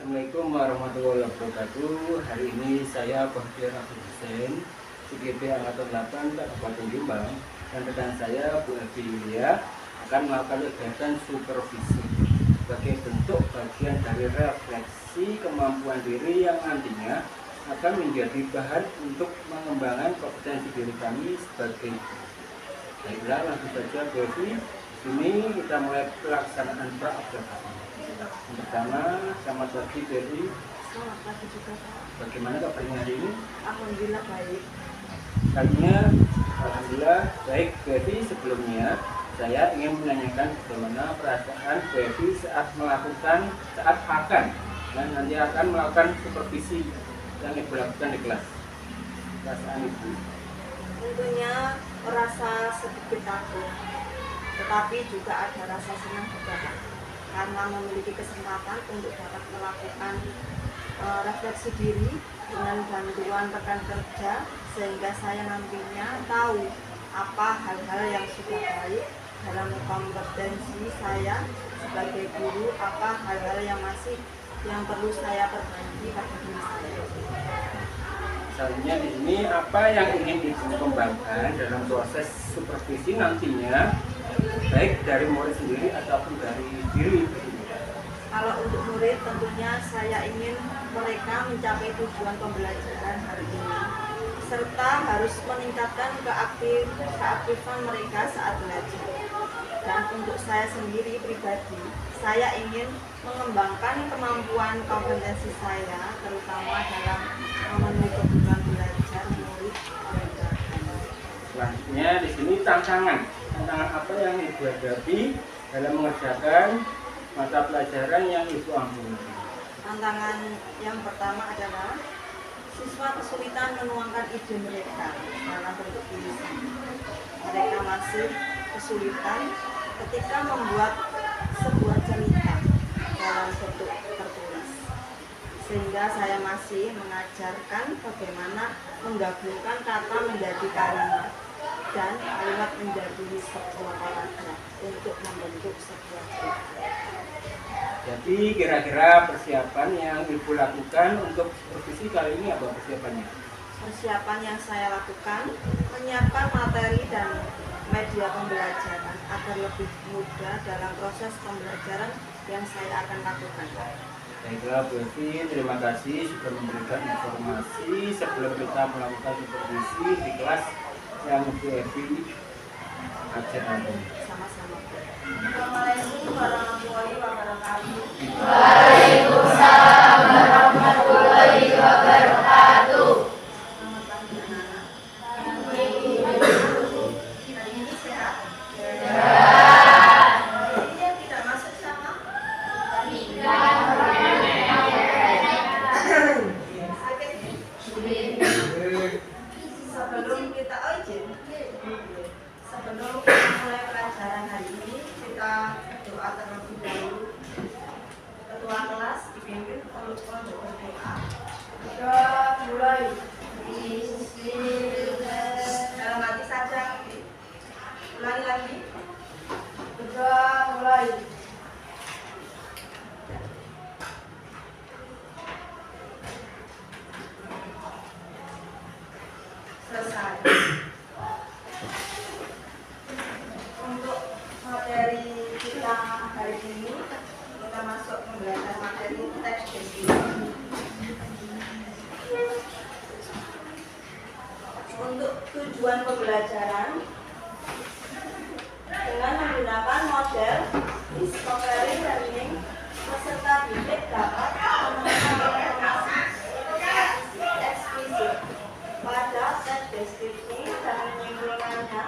Assalamualaikum warahmatullahi wabarakatuh. Hari ini saya Bahtiar Abdul Hussein, CGP Angkatan 8 Kabupaten Jombang, dan rekan saya Bu Evi Yulia akan melakukan kegiatan supervisi sebagai bentuk bagian dari refleksi kemampuan diri yang nantinya akan menjadi bahan untuk mengembangkan kompetensi diri kami sebagai guru. Baiklah, langsung saja Bu Evi. Ini kita mulai pelaksanaan pra-observasi. Yang pertama, selamat pagi Bu Evi. Selamat pagi juga Pak. Bagaimana kabarnya hari ini? Alhamdulillah baik. Kalinya, alhamdulillah baik Bu Evi. Sebelumnya saya ingin menanyakan bagaimana perasaan Bu Evi saat akan dan nanti akan melakukan supervisi yang Ibu lakukan di kelas. Perasaan Ibu? Tentunya merasa sedikit takut, tetapi juga ada rasa senang juga Pak, karena memiliki kesempatan untuk dapat melakukan refleksi diri dengan bantuan rekan kerja, sehingga saya nantinya tahu apa hal-hal yang sudah baik dalam kompetensi saya sebagai guru, apa hal-hal yang perlu saya perbaiki pada diri saya. Misalnya di sini apa yang ingin Ibu kembangkan dalam proses supervisi nantinya, baik dari murid sendiri ataupun dari diri Ibu? Kalau untuk murid, tentunya saya ingin mereka mencapai tujuan pembelajaran hari ini, serta harus meningkatkan keaktifan mereka saat belajar. Dan untuk saya sendiri pribadi, saya ingin mengembangkan kemampuan kompetensi saya, terutama dalam memenuhi kebutuhan belajar murid dan guru. Selanjutnya di sini tantangan apa yang Ibu hadapi dalam mengerjakan mata pelajaran yang Ibu ambil? Tantangan yang pertama adalah siswa kesulitan menuangkan ide mereka dalam bentuk tulisan. Mereka masih kesulitan ketika membuat sebuah cerita dalam bentuk tertulis. Sehingga saya masih mengajarkan bagaimana menggabungkan kata menjadi kalimat dan kalimat menjadi sebuah paragraf untuk membentuk sebuah cerita. Jadi kira-kira persiapan yang Ibu lakukan untuk supervisi kali ini apa persiapannya? Persiapan yang saya lakukan menyiapkan materi dan media pembelajaran agar lebih mudah dalam proses pembelajaran yang saya akan lakukan. Baiklah Bu Evi, terima kasih sudah memberikan informasi sebelum kita melakukan supervisi di kelas yang Bu Evi ajarkan. Sama-sama. Assalamualaikum warahmatullahi wabarakatuh. Waalaikumsalam warahmatullahi wabarakatuh. Selamat pagi anak-anak. Hari ini sehat? Ini yang tidak masuk sama? Sakit? Sebelum kita Sebelum kita mulai pelajaran hari ini, kita doa terlebih dahulu. Ketua kelas dipimpin oleh berdoa. Sudah mulai. Dalam hati saja. Ulangi lagi. Sudah mulai. Selesai. Untuk materi kita hari ini, kita masuk belajar materi teks deskripsi. Untuk tujuan pembelajaran dengan menggunakan model discovery learning, peserta didik dapat menemukan informasi eksplisit pada teks deskripsi dan menyimpulkannya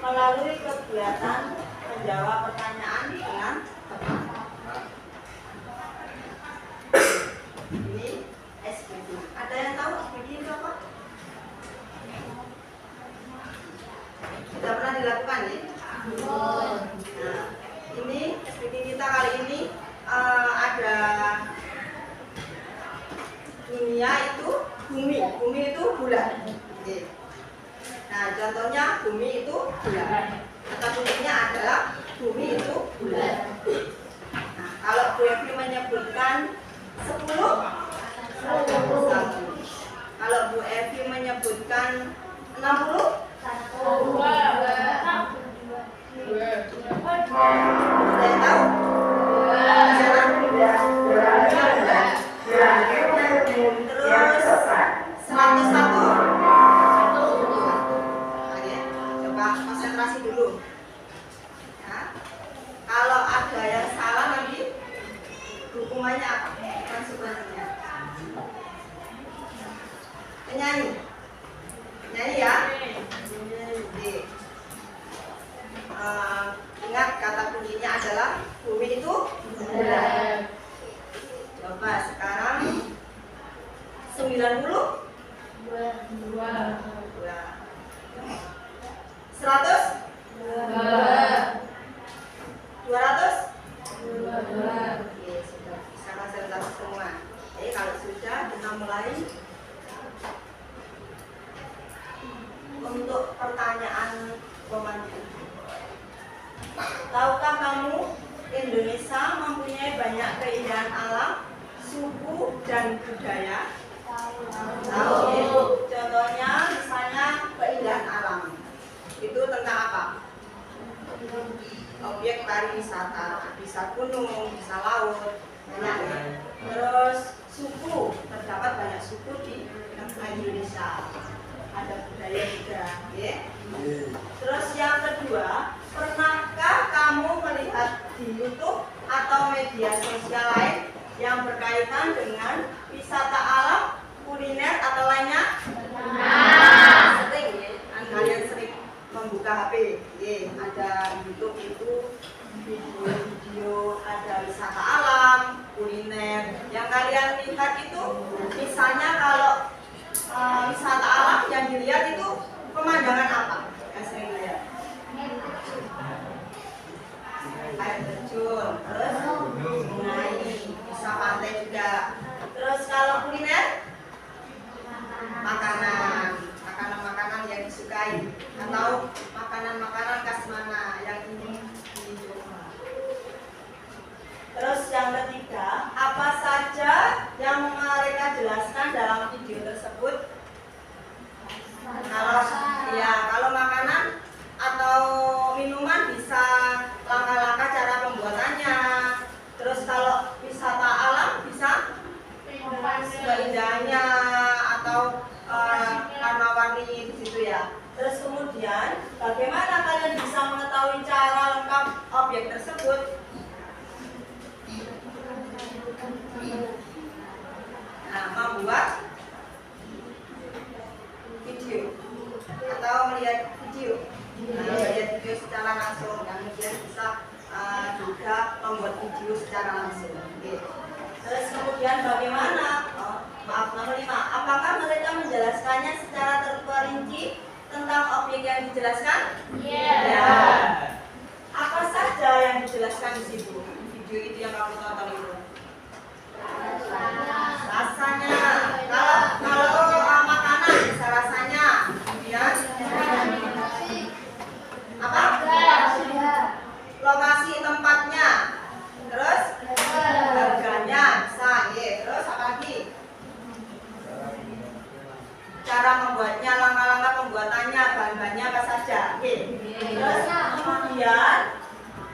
melalui kegiatan menjawab pertanyaan dengan tepat. Ini SPD. Ada yang tahu SPD itu apa? Sudah pernah dilakukan ya? Nah, ini SPD kita kali ini ada dunia itu bumi itu bulan. Oke. Nah, contohnya bumi itu bulan. Kata kuncinya adalah bumi itu bulan. Nah, kalau Bu Evi menyebutkan 10? 1. Kalau Bu Evi menyebutkan 60? Saya tahu? Terus 101? Oke, coba konsentrasi dulu. Ya. Kalau ada yang salah nanti hukumannya apa? Konsekuensinya. Penyanyi. Penyanyi ya. Oke. Ingat kata kuncinya adalah bumi itu bulat. Coba sekarang 90? 100? 200? Oke, sudah bisa konsentrasi semua. Jadi kalau sudah kita mulai untuk pertanyaan komando. Tahukah kamu Indonesia mempunyai banyak keindahan alam, suku dan budaya? Tahu ya? Contohnya misalnya keindahan alam. Itu tentang apa? Objek pariwisata, bisa gunung, bisa laut, banyak ya. Terus suku, terdapat banyak suku di Indonesia. Ada budaya juga, ya. Terus yang kedua, pernahkah kamu melihat di YouTube atau media sosial lain yang berkaitan dengan wisata alam, kuliner atau lainnya? Sering ya, kalian sering membuka HP, ya. Ada YouTube itu video-video, ada wisata alam, kuliner. Yang kalian lihat itu, misalnya kalau wisata alam yang dilihat itu pemandangan apa? Yang sering lihat? Air terjun, terus sungai, bisa pantai juga. Terus kalau kuliner, makanan yang disukai atau makanan khas mana yang ingin dicoba. Terus yang ketiga, apa saja yang mereka jelaskan dalam video tersebut? Kalau makanan atau minuman bisa langkah-langkah cara pembuatannya. Terus kalau wisata alam bisa keindahannya atau warna-warni di situ ya. Terus kemudian bagaimana kalian bisa mengetahui cara lengkap objek tersebut? Nah, membuat video atau melihat video. Melihat video secara langsung, kemudian bisa juga membuat video secara langsung. Oke. Terus kemudian bagaimana? Nomor 5. Apakah mereka menjelaskannya secara terperinci tentang objek yang dijelaskan? Ya. Apa saja yang dijelaskan di situ? Video itu yang kamu tonton itu. Rasanya. Kalau makanan bisa rasanya. Kemudian apa? Lokasi tempatnya. Terus harganya bisa. Terus apa lagi? Cara membuatnya, langkah-langkah pembuatannya, bahan-bahannya apa saja. Terus kemudian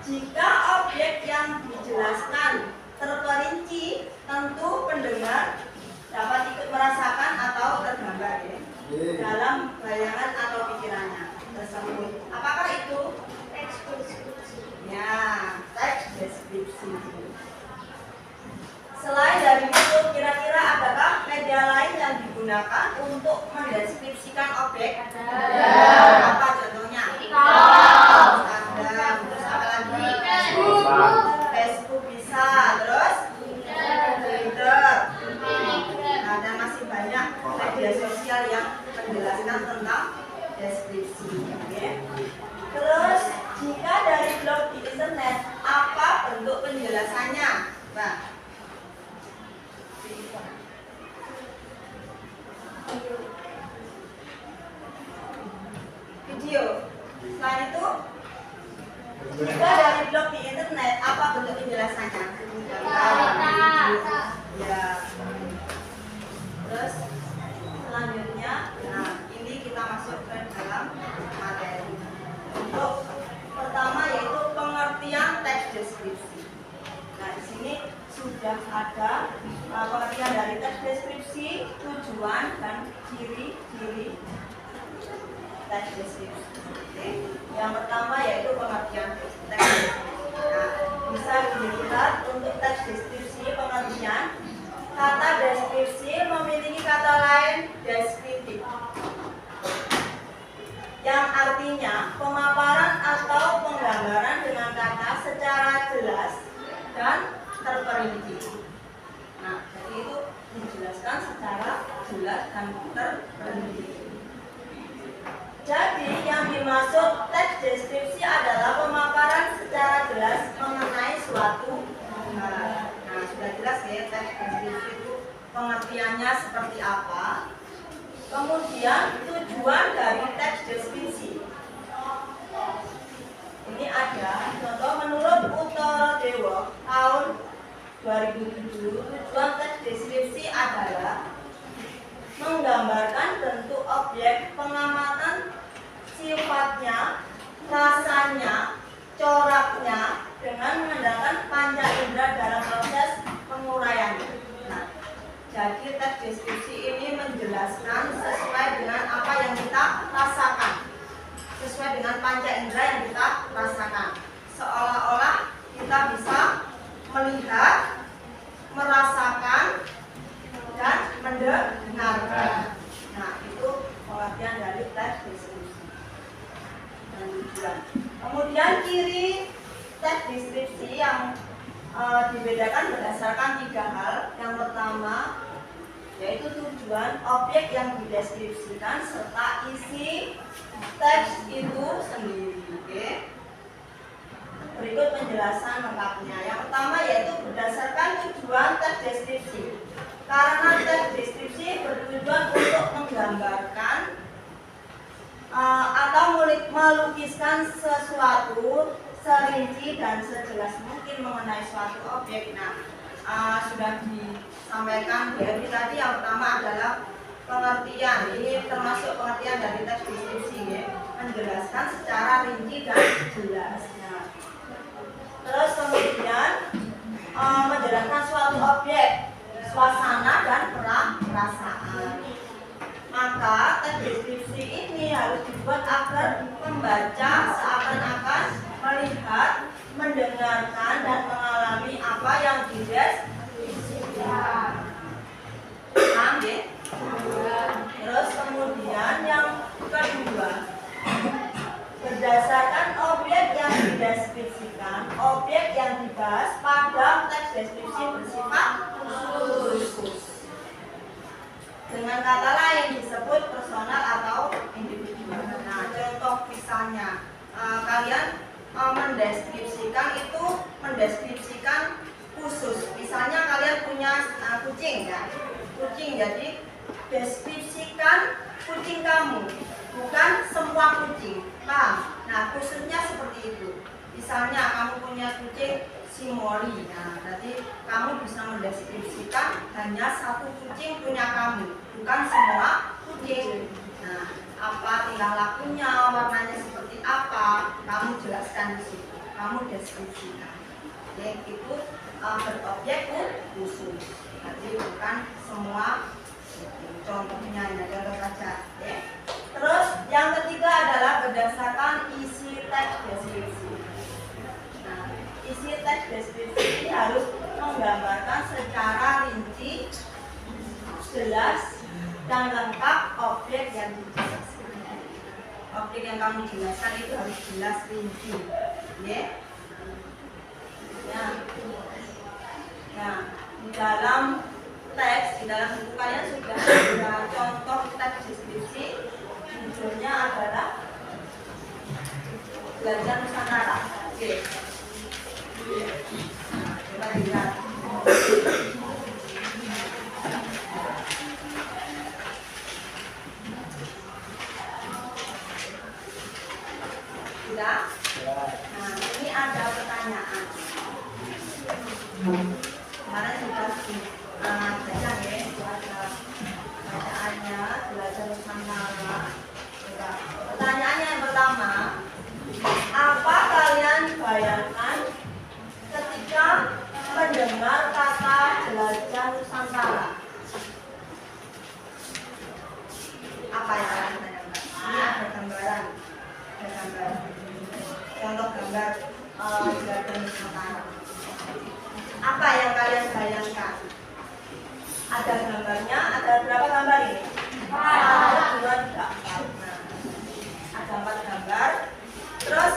jika objek yang dijelaskan terperinci, tentu pendengar dapat ikut merasakan atau tergambar dalam bayangan atau pikirannya tersebut. Apakah itu? Teks deskripsi. Ya, teks deskripsi. Selain dari itu, kira-kira adakah media lain yang digunakan untuk mendeskripsikan objek? Apa contohnya? Instagram, terus apa lagi? Facebook bisa, terus Twitter. Nah, dan masih banyak media sosial yang menjelaskan tentang deskripsi. Terus, jika dari blog di internet, apa bentuk penjelasannya? Nah, video. Selain itu, jika dari blog di internet, apa bentuk penjelasannya? Ya. Terus selanjutnya, nah ini kita masuk ke dalam materi. Untuk pertama yaitu pengertian teks deskripsi. Nah di sini sudah ada pengertian dari teks deskripsi, tujuan dan ciri-ciri teks deskripsi. Oke. Yang pertama yaitu pengertian teks deskripsi. Nah, bisa dilihat untuk teks deskripsi pengertian. Kata deskripsi memiliki kata lain deskriptif, yang artinya pemaparan atau penggambaran dengan kata secara jelas dan terperinci. Nah, jadi itu dijelaskan secara jelas dan terperinci. Jadi yang dimaksud teks deskripsi adalah pemaparan secara jelas mengenai suatu hal. Nah, sudah jelas ya teks deskripsi itu pengertiannya seperti apa. Kemudian tujuan dari teks deskripsi. Ini ada contoh menurut Uttara Dewa tahun 2007, tujuan teks deskripsi adalah menggambarkan bentuk objek, pengamatan sifatnya, rasanya, coraknya dengan mengandalkan panca indera dalam proses penguraiannya. Nah, jadi teks deskripsi ini menjelaskan sesuai dengan apa yang kita rasakan, sesuai dengan panca indera yang kita rasakan. Seolah-olah kita bisa melihat, merasakan, dan mendengarkan. Nah, itu pengertian dari teks deskripsi dan tujuan. Kemudian ciri teks deskripsi yang dibedakan berdasarkan 3 hal. Yang pertama yaitu tujuan objek yang dideskripsikan serta isi teks itu sendiri. Oke. Berikut penjelasan lengkapnya. Yang pertama yaitu berdasarkan tujuan teks deskripsi. Karena teks deskripsi bertujuan untuk menggambarkan atau melukiskan sesuatu serinci dan sejelas mungkin mengenai suatu objek. Nah, sudah disampaikan dari tadi. Yang pertama adalah pengertian. Ini termasuk pengertian dari teks deskripsi ya, menjelaskan secara rinci dan jelas. Nah, terus kemudian menjelaskan suatu objek, suasana dan perasaan. Maka teks deskripsi ini harus dibuat agar pembaca seakan-akan melihat, mendengarkan dan mengalami apa yang dideskripsikan. Paham ya? Terus kemudian yang kedua, berdasarkan objek yang dideskripsikan, objek yang dibahas pada teks deskripsi bersifat khusus. Dengan kata lain disebut personal atau individual. Nah, contoh misalnya kalian mendeskripsikan khusus. Misalnya kalian punya kucing ya, kucing. Jadi deskripsikan kucing kamu, bukan semua kucing. Paham? Nah, khususnya seperti itu. Misalnya kamu punya kucing si Mori. Nah, berarti kamu bisa mendeskripsikan hanya satu kucing punya kamu, bukan semua kucing. Nah, apa tingkah lakunya, warnanya seperti apa, kamu jelaskan di situ. Kamu deskripsikan. Oke, itu berobjek khusus. Jadi bukan semua. Contohnya ini contoh saja. Ya. Terus yang ketiga adalah berdasarkan isi teks deskripsi. Nah, isi teks deskripsi ini harus menggambarkan secara rinci, jelas dan lengkap objek yang dijelaskan. Objek yang kamu jelaskan itu harus jelas, rinci. Ya. Nah, di dalam teks, di dalam buku kalian sudah ada contoh teks deskripsi. Judulnya adalah Belajar Nusantara. Oke. Coba dilihat. Sudah? Nah, ini ada pertanyaan. Kemarin sudah Baca ya, itu ada bacaannya, belajar Nusantara. Pertanyaannya yang pertama, apa kalian bayangkan ketika mendengar kata jelajah Nusantara? Apa yang kalian bayangkan? Ini ada gambaran, contoh gambar jelajah Nusantara. Apa yang kalian bayangkan? Ada gambarnya, ada berapa gambar ini? 1, 2, 3, 4. Nah, ada 4 gambar. Terus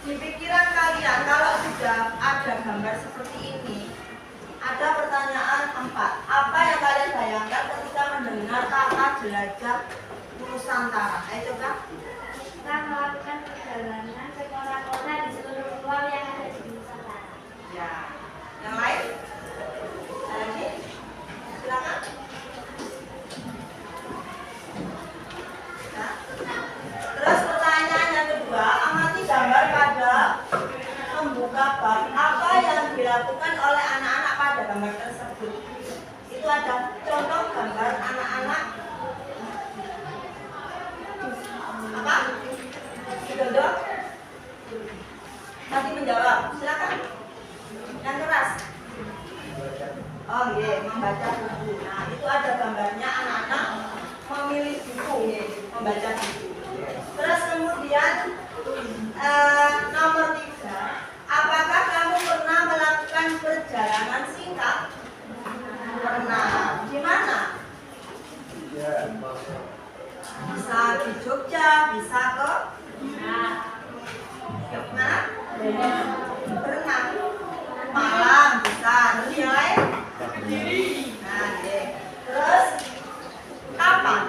di pikiran kalian kalau sudah ada gambar seperti ini, ada pertanyaan 4. Apa yang kalian bayangkan ketika mendengar kata jelajah Nusantara? Ayo coba. Kita melakukan perjalanan ke kota-kota di seluruh pulau yang ada di Nusantara. Ya. Yang lain? Ada lagi? Silakan. Nah. Terus pertanyaan yang kedua, amati gambar pada pembuka bab. Apa yang dilakukan oleh anak-anak pada gambar tersebut? Itu ada contoh gambar anak-anak apa? Dodok? Nanti menjawab. Silakan. Yang keras. Oh iya, membaca buku. Nah, itu ada gambarnya anak-anak memilih buku, ya, membaca buku. Terus kemudian nomor 3, apakah kamu pernah melakukan perjalanan singkat? Pernah. Di mana? Bisa di Jogja, bisa ke mana? Berenang. Malang bisa. Terus yang lain? Nah, deh. Terus kapan?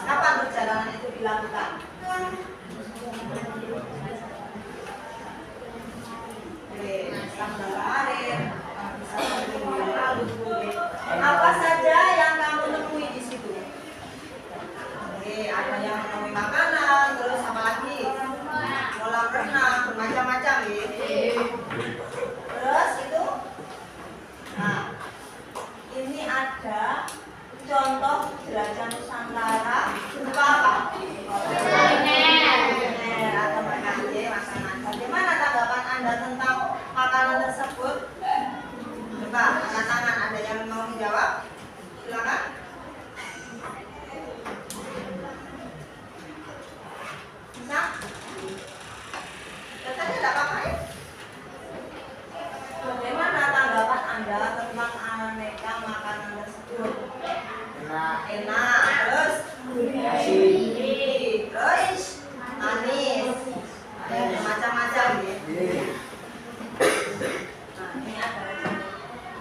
Kapan perjalanan itu dilakukan? Bisa berapa hari? Bisa minggu yang lalu. Apa saja yang kamu temui di situ? Ada yang menemui makanan, terus apa lagi? Kolam renang, bermacam-macam ya. Terus itu, nah, ini ada contoh jelajah Nusantara berupa apa? Kuliner atau makanan. Bagaimana tanggapan Anda tentang makanan tersebut? Coba angkat tangan, ada yang mau menjawab? Silakan. Bisa? Katanya tidak apa-apa ya? Bagaimana tanggapan Anda tentang aneka makanan tersebut? Enak, terus terus manis, ada macam-macam ya. Nah, ini ada.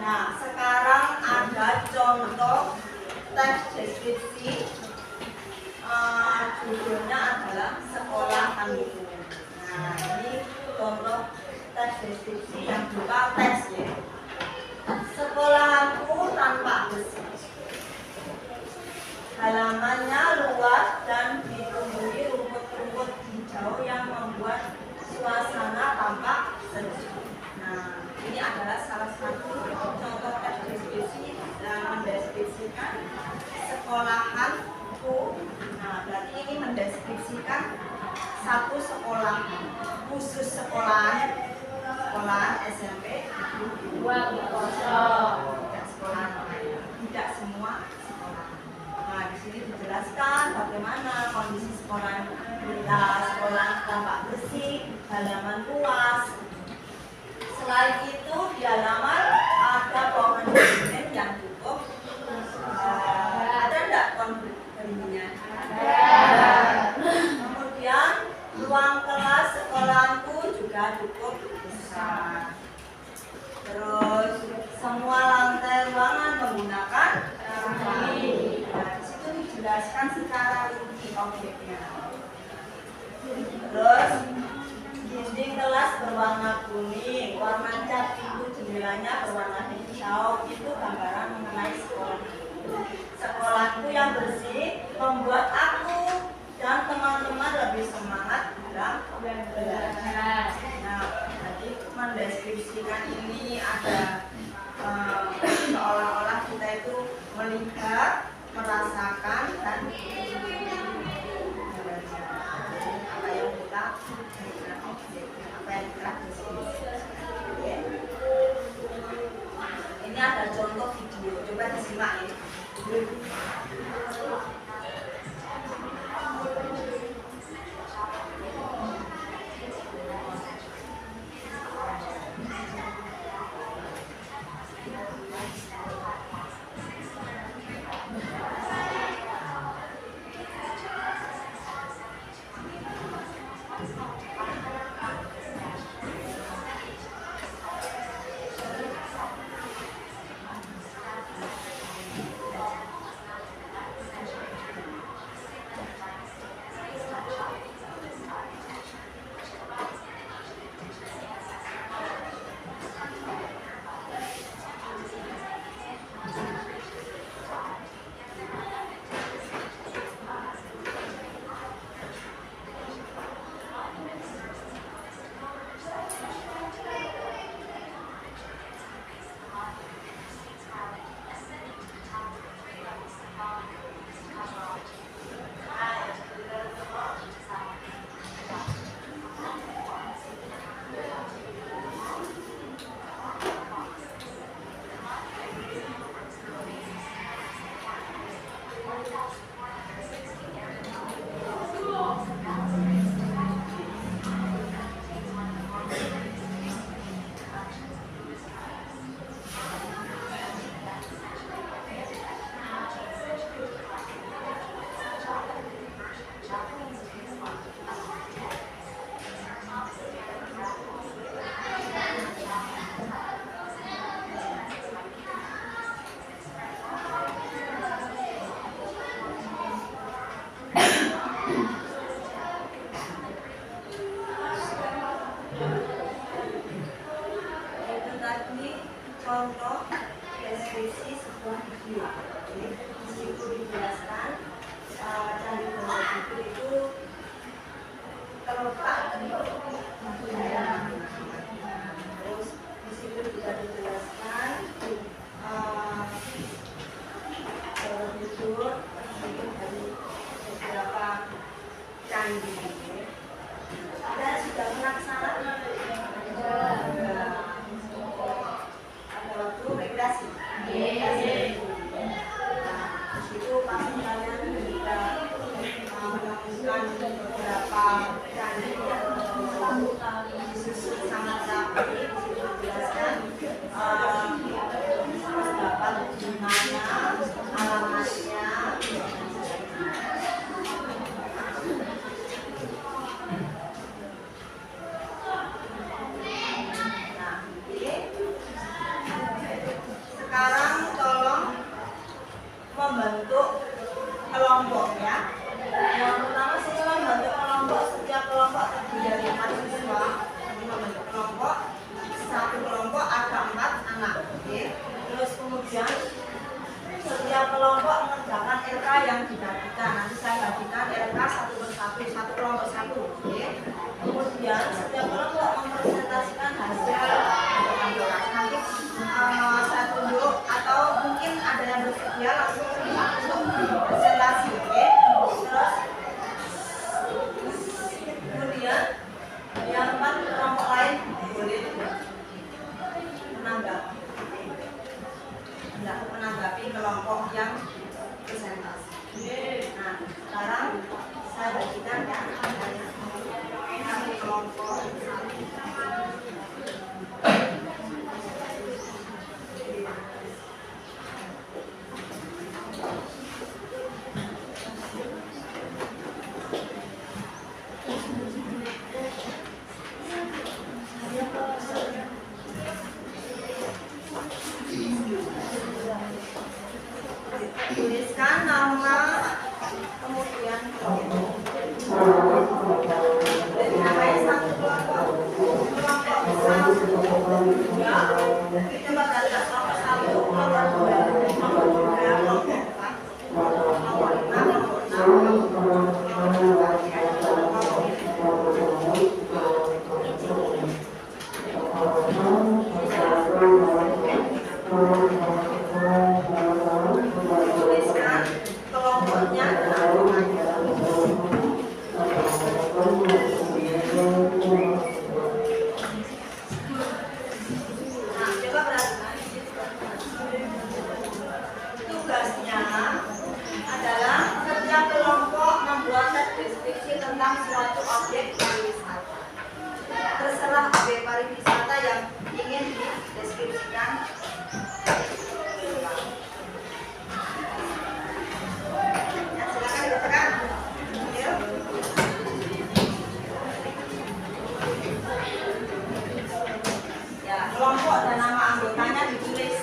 Nah, sekarang ada contoh teks deskripsi. Judulnya adalah sekolahan buku. Nah, ini contoh teks deskripsi yang berupa teks ya. Sekolahanku tanpa besi. Halamannya luas dan ditumbuhi rumput-rumput hijau yang membuat suasana tampak sejuk. Nah, ini adalah salah satu contoh teks deskripsi yang mendeskripsikan sekolahanku. Nah, berarti ini mendeskripsikan satu sekolah khusus sekolahan SMP 2 tidak semua sekolah. Nah, di sini dijelaskan bagaimana kondisi sekolah kita, sekolah tampak bersih, halaman luas. Selain itu di halaman ada pohon beringin yang cukup. Ada enggak pohon beringinnya? Kemudian ruang kelas sekolahku juga cukup besar. Terus semua lantai ruangan menggunakan kayu. Nah, di situ dijelaskan secara rinci objeknya. Terus dinding kelas berwarna kuning, warna cat pintu jendelanya berwarna hijau. Itu gambaran mengenai sekolah. Sekolahku yang bersih membuat aku dan teman-teman lebih semangat dalam belajar. Nah, jadi mendeskripsikan Tuliskan kelompoknya dengan namanya. Nah, coba perhatikan. Tugasnya adalah setiap kelompok membuat deskripsi tentang suatu objek pariwisata. Terserah objek pariwisata yang ingin dideskripsikan. Ya, silakan dibacakan. Yuk. Ya, kelompok dan nama anggotanya ditulis.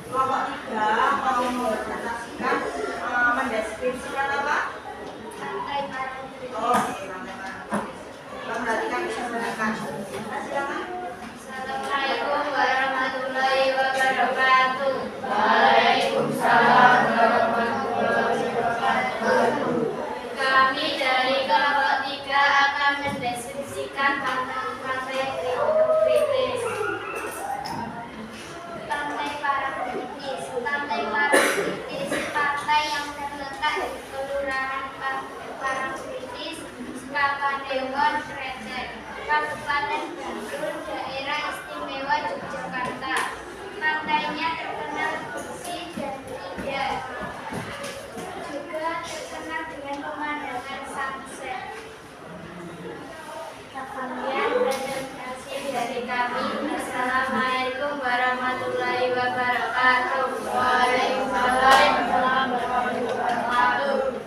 Kelompok 3 mau mempresentasikan mendeskripsikan apa? Oh, perhatikan bisa menggunakan. Silakan. Assalamualaikum warahmatullahi wabarakatuh. Waalaikumsalam warahmatullahi wabarakatuh. Kami dari kelompok 3 akan mendeskripsikan pantai kritis. Pantai Parangtritis. Pantai Parangtritis, pantai yang terletak di Kelurahan Parangtritis, Kapanewon, Krecek, Kabupaten Bantul, Daerah Istimewa Yogyakarta. Pantainya terkenal bersih dan indah. Juga terkenal dengan pemandangan sunset. Sekian presentasi dari kami. Assalamualaikum warahmatullahi wabarakatuh. Waalaikumsalam warahmatullahi wabarakatuh.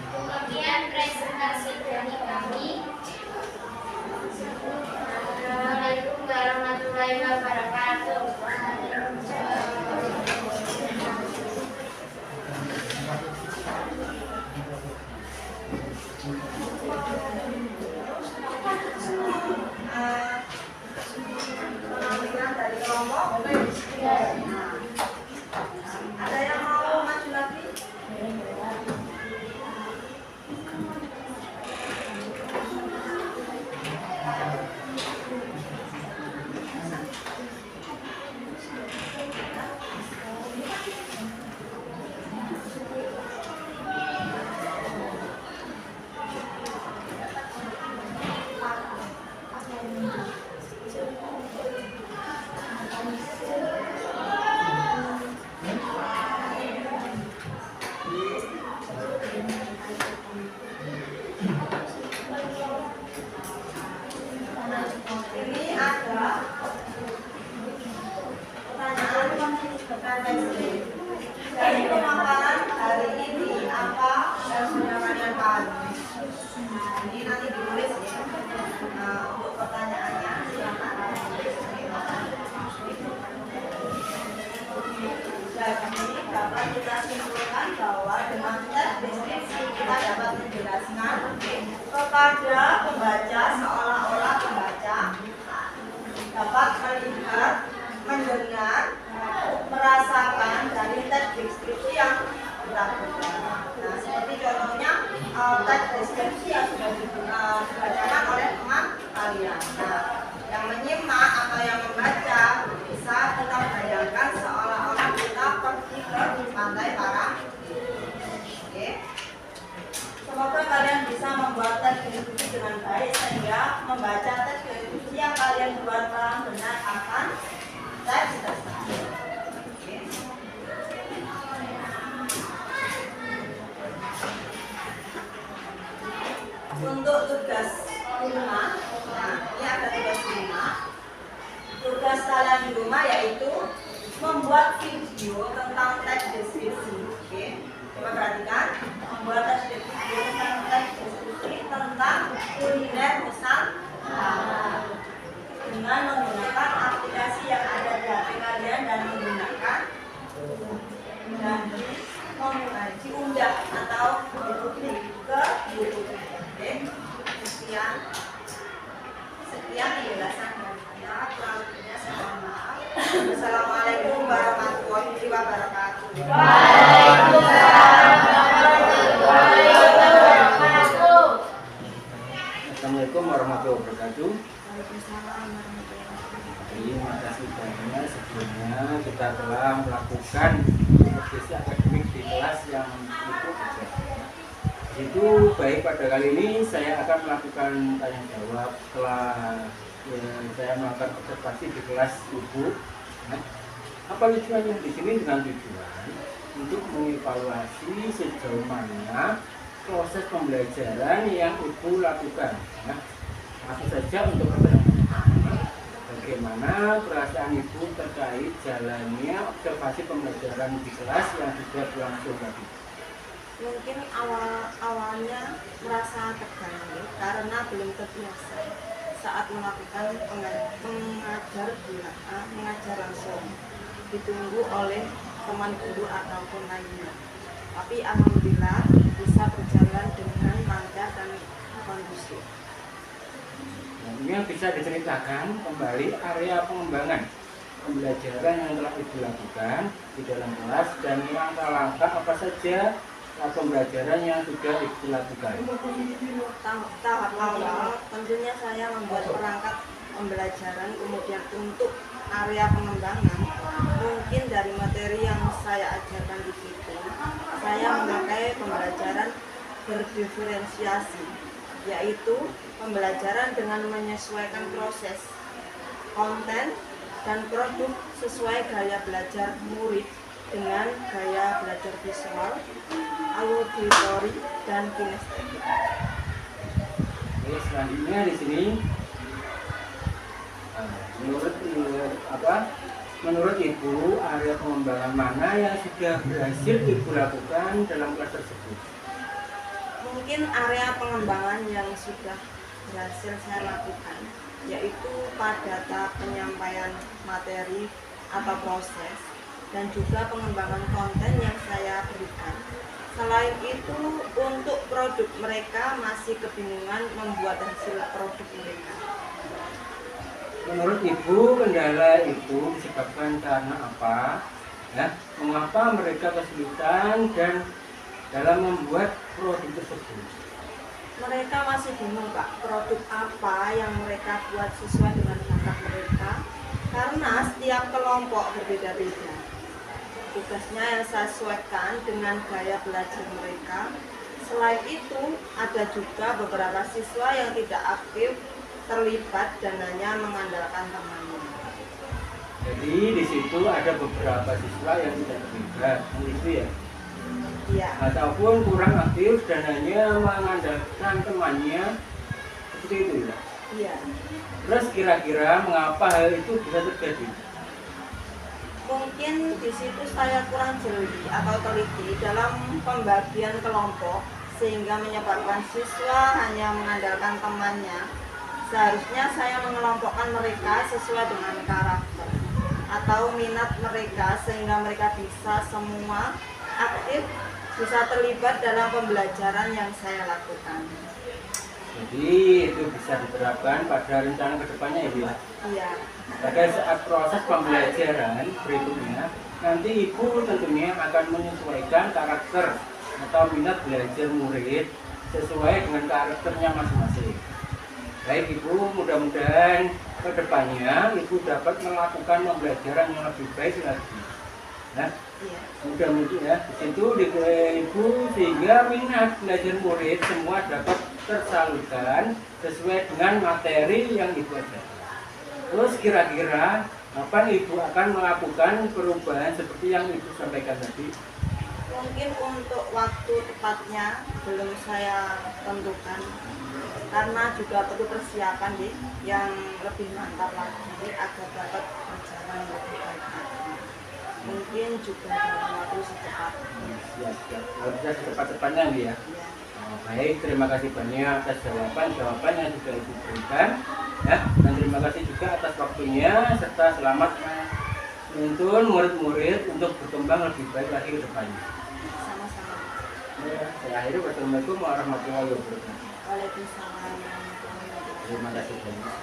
Kemudian presentasi dari kami. Assalamualaikum warahmatullahi wabarakatuh. Penampilan dari kelompok. Ada yang mau maju lagi? Ini ada pertanyaan dari pemaparan hari ini apa yang sudah kalian pahami. Ini nanti ditulis ya. Untuk pertanyaannya silakan. Jadi dapat kita simpulkan bahwa dengan tes deskripsi kita dapat menjelaskan kepada pembaca seolah-olah pembaca deskripsi yang sudah dibacakan oleh teman kalian. Nah, yang menyimak atau yang membaca bisa tetap bayangkan seolah-olah kita pergi ke pantai Parangtritis. Oke. Semoga kalian bisa membuat teks deskripsi dengan baik sehingga membaca teks deskripsi yang kalian buat benar akan teks tersebut. Oke. Untuk tugas rumah, nah ini ada tugas rumah. Tugas kalian di rumah yaitu membuat video tentang teks deskripsi. Oke, coba perhatikan, membuat teks deskripsi tentang kuliner Nusantara dengan menggunakan aplikasi yang ada di HP kalian dan menggunakan dan diunggah atau dipublik ke YouTube. Oke, sekian penjelasan dari saya. Kurang lebihnya saya mohon maaf. Assalamualaikum warahmatullahi wabarakatuh. Assalamualaikum warahmatullahi wabarakatuh. Terima kasih banyak. Sebelumnya kita telah melakukan diskusi akademik di kelas yang cukup besar. Itu baik, pada kali ini saya akan melakukan tanya jawab setelah saya melakukan observasi di kelas Ibu. Nah, apa tujuannya di sini? Dengan tujuan untuk mengevaluasi sejauh mana proses pembelajaran yang Ibu lakukan. Nah, langsung saja untuk pertanyaan, bagaimana perasaan Ibu terkait jalannya observasi pembelajaran di kelas yang sudah berlangsung tadi? Mungkin awalnya merasa terganggu karena belum terbiasa saat melakukan mengajar langsung ditunggu oleh teman guru ataupun lainnya. Tapi alhamdulillah bisa berjalan dengan lancar dan kondusif. Ini bisa diceritakan kembali area pengembangan pembelajaran yang telah Ibu lakukan di dalam kelas dan langkah-langkah apa saja pembelajaran yang sudah Ibu lakukan. Tahap awal tentunya saya membuat perangkat pembelajaran, kemudian untuk area pengembangan mungkin dari materi yang saya ajarkan di situ saya memakai pembelajaran berdiferensiasi, yaitu pembelajaran dengan menyesuaikan proses konten dan produk sesuai gaya belajar murid dengan gaya belajar visual, auditori, dan kinestetik. Oke, selanjutnya di sini menurut Ibu area pengembangan mana yang sudah berhasil Ibu lakukan dalam kelas tersebut? Mungkin area pengembangan yang sudah berhasil saya lakukan yaitu pada tahap penyampaian materi atau proses dan juga pengembangan konten yang saya berikan. Selain itu, untuk produk mereka masih kebingungan membuat hasil produk mereka. Menurut Ibu, kendala itu disebabkan karena apa? Ya, mengapa mereka kesulitan dan dalam membuat produk tersebut? Mereka masih bingung, Pak, produk apa yang mereka buat sesuai dengan bakat mereka, karena setiap kelompok berbeda-beda. Tugasnya yang saya sesuaikan dengan gaya belajar mereka. Selain itu, ada juga beberapa siswa yang tidak aktif terlibat dan hanya mengandalkan temannya. Jadi di situ ada beberapa siswa yang tidak terlibat, itu ya? Iya. Ataupun kurang aktif dan hanya mengandalkan temannya, seperti itu ya? Iya. Terus kira-kira mengapa hal itu bisa terjadi? Mungkin di situ saya kurang jeli atau teliti dalam pembagian kelompok sehingga menyebabkan siswa hanya mengandalkan temannya. Seharusnya saya mengelompokkan mereka sesuai dengan karakter atau minat mereka sehingga mereka bisa semua aktif, bisa terlibat dalam pembelajaran yang saya lakukan. Jadi itu bisa diterapkan pada rencana kedepannya ya, Bu? Iya. Pada saat proses pembelajaran berikutnya, nanti Ibu tentunya akan menyesuaikan karakter atau minat belajar murid sesuai dengan karakternya masing-masing. Baik Ibu, mudah-mudahan kedepannya Ibu dapat melakukan pembelajaran yang lebih baik lagi. Nah, Iya. mudah-mudahan ya, di situ di Ibu sehingga minat belajar murid semua dapat tersalurkan sesuai dengan materi yang Ibu ajarkan. Terus kira-kira kapan Ibu akan melakukan perubahan seperti yang Ibu sampaikan tadi? Mungkin untuk waktu tepatnya belum saya tentukan karena juga perlu persiapan yang lebih mantap lagi agar dapat berjalan lebih baik lagi. Mungkin juga dalam waktu secepatnya. Siap. Kalau bisa secepat-cepatnya ya. Ya. Oh, baik, terima kasih banyak atas jawaban yang sudah Ibu berikan ya, dan terima kasih juga atas waktunya serta selamat menuntun murid-murid untuk berkembang lebih baik lagi ke depannya. Sama-sama. Ya, saya akhiri. Wassalamualaikum warahmatullahi wabarakatuh. Waalaikumsalam warahmatullahi wabarakatuh. Terima kasih banyak.